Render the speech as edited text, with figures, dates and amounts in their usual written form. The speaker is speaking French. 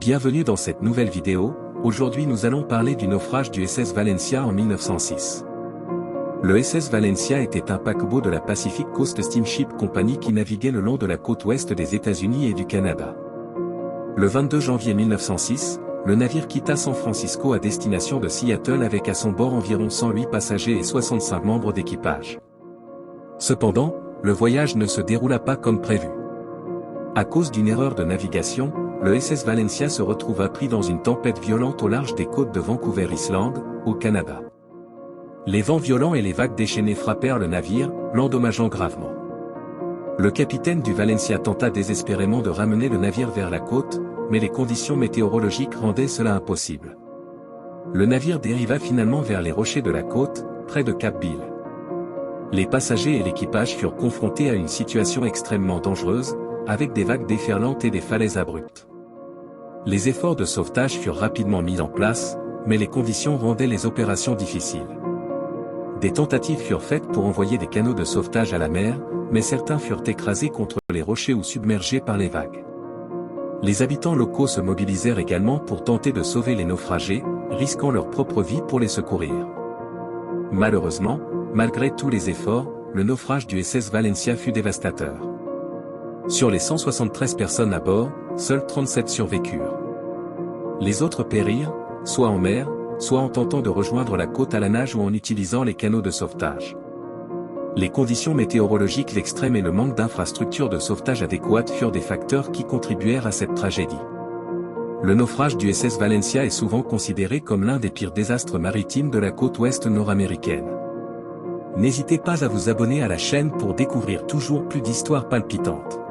Bienvenue dans cette nouvelle vidéo. Aujourd'hui nous allons parler du naufrage du SS Valencia en 1906. Le SS Valencia était un paquebot de la Pacific Coast Steamship Company qui naviguait le long de la côte ouest des États-Unis et du Canada. Le 22 janvier 1906, le navire quitta San Francisco à destination de Seattle avec à son bord environ 108 passagers et 65 membres d'équipage. Cependant, le voyage ne se déroula pas comme prévu. À cause d'une erreur de navigation, le SS Valencia se retrouva pris dans une tempête violente au large des côtes de Vancouver Island, au Canada. Les vents violents et les vagues déchaînées frappèrent le navire, l'endommageant gravement. Le capitaine du Valencia tenta désespérément de ramener le navire vers la côte, mais les conditions météorologiques rendaient cela impossible. Le navire dériva finalement vers les rochers de la côte, près de Cap Bill. Les passagers et l'équipage furent confrontés à une situation extrêmement dangereuse, avec des vagues déferlantes et des falaises abruptes. Les efforts de sauvetage furent rapidement mis en place, mais les conditions rendaient les opérations difficiles. Des tentatives furent faites pour envoyer des canots de sauvetage à la mer, mais certains furent écrasés contre les rochers ou submergés par les vagues. Les habitants locaux se mobilisèrent également pour tenter de sauver les naufragés, risquant leur propre vie pour les secourir. Malheureusement, malgré tous les efforts, le naufrage du SS Valencia fut dévastateur. Sur les 173 personnes à bord, seules 37 survécurent. Les autres périrent, soit en mer, soit en tentant de rejoindre la côte à la nage ou en utilisant les canaux de sauvetage. Les conditions météorologiques extrêmes et le manque d'infrastructures de sauvetage adéquates furent des facteurs qui contribuèrent à cette tragédie. Le naufrage du SS Valencia est souvent considéré comme l'un des pires désastres maritimes de la côte ouest nord-américaine. N'hésitez pas à vous abonner à la chaîne pour découvrir toujours plus d'histoires palpitantes.